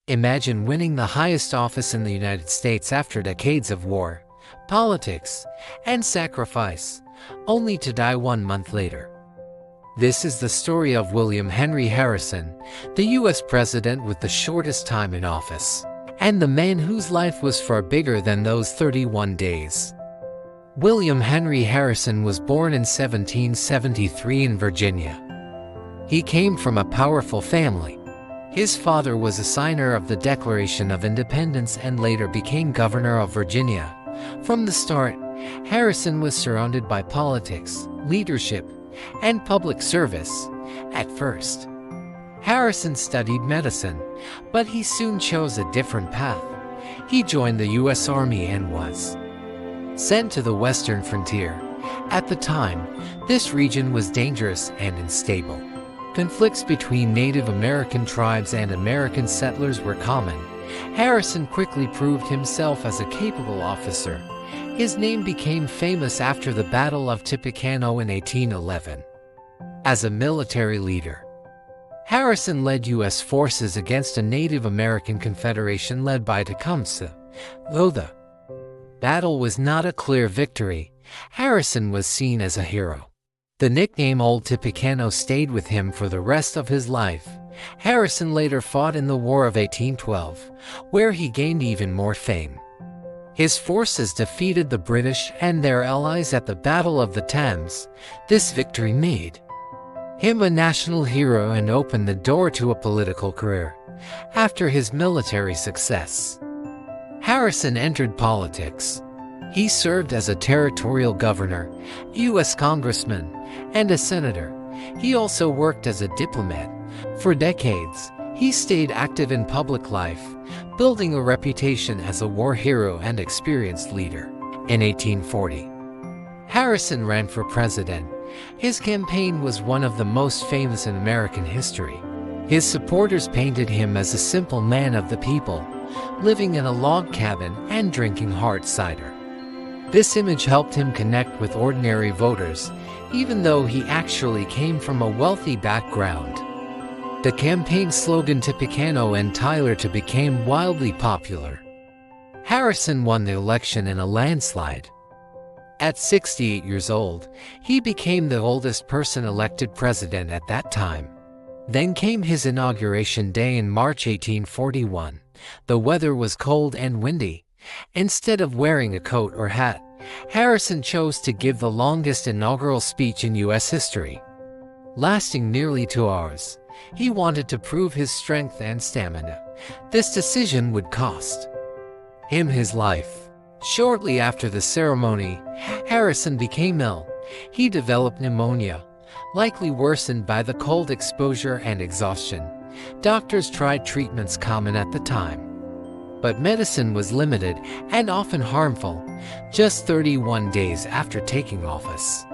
Imagine winning the highest office in the United States after decades of war, politics, and sacrifice, only to die 1 month later. This is the story of William Henry Harrison, the U.S. president with the shortest time in office, and the man whose life was far bigger than those 31 days. William Henry Harrison was born in 1773 in Virginia. He came from a powerful family. His father was a signer of the Declaration of Independence and later became governor of Virginia. From the start, Harrison was surrounded by politics, leadership, and public service. At first, Harrison studied medicine, but he soon chose a different path. He joined the U.S. Army and was sent to the western frontier. At the time, this region was dangerous and unstable. Conflicts between Native American tribes and American settlers were common. Harrison quickly proved himself as a capable officer. His name became famous after the Battle of Tippecanoe in 1811. As a military leader, Harrison led U.S. forces against a Native American confederation led by Tecumseh. Though the battle was not a clear victory, Harrison was seen as a hero. The nickname Old Tippecanoe stayed with him for the rest of his life. Harrison later fought in the War of 1812, where he gained even more fame. His forces defeated the British and their allies at the Battle of the Thames. This victory made him a national hero and opened the door to a political career. After his military success, Harrison entered politics. He served as a territorial governor, U.S. congressman, and a senator. He also worked as a diplomat. For decades, he stayed active in public life, building a reputation as a war hero and experienced leader. In 1840, Harrison ran for president. His campaign was one of the most famous in American history. His supporters painted him as a simple man of the people, living in a log cabin and drinking hard cider. This image helped him connect with ordinary voters, even though he actually came from a wealthy background. The campaign slogan "Tippecanoe and Tyler" became wildly popular. Harrison won the election in a landslide. At 68 years old, he became the oldest person elected president at that time. Then came his inauguration day in March 1841. The weather was cold and windy. Instead of wearing a coat or hat, Harrison chose to give the longest inaugural speech in U.S. history, lasting nearly 2 hours. He wanted to prove his strength and stamina. This decision would cost him his life. Shortly after the ceremony, Harrison became ill. He developed pneumonia, likely worsened by the cold exposure and exhaustion. Doctors tried treatments common at the time, but medicine was limited and often harmful. Just 31 days after taking office,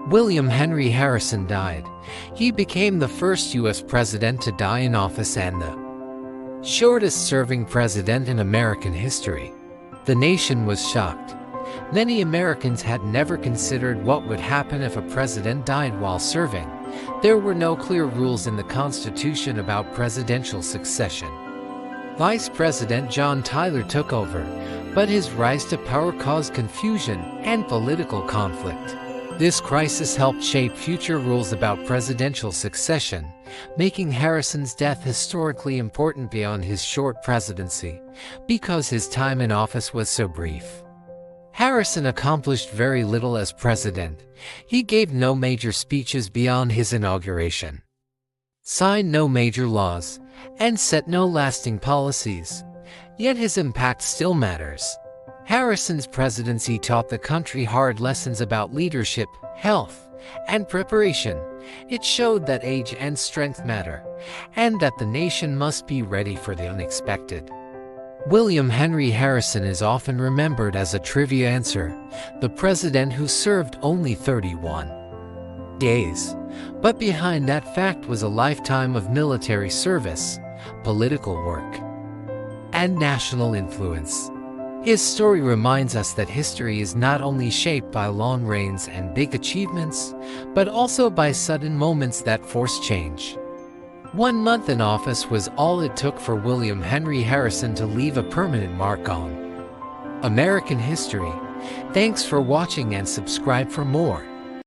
William Henry Harrison died. He became the first U.S. president to die in office and the shortest-serving president in American history. The nation was shocked. Many Americans had never considered what would happen if a president died while serving. There were no clear rules in the Constitution about presidential succession. Vice President John Tyler took over, but his rise to power caused confusion and political conflict. This crisis helped shape future rules about presidential succession, making Harrison's death historically important beyond his short presidency, because his time in office was so brief. Harrison accomplished very little as president. He gave no major speeches beyond his inauguration, signed no major laws, and set no lasting policies. Yet his impact still matters. Harrison's presidency taught the country hard lessons about leadership, health, and preparation. It showed that age and strength matter, and that the nation must be ready for the unexpected. William Henry Harrison is often remembered as a trivia answer, the president who served only 31 days. But behind that fact was a lifetime of military service, political work, and national influence. His story reminds us that history is not only shaped by long reigns and big achievements, but also by sudden moments that force change. 1 month in office was all it took for William Henry Harrison to leave a permanent mark on American history. Thanks for watching and subscribe for more.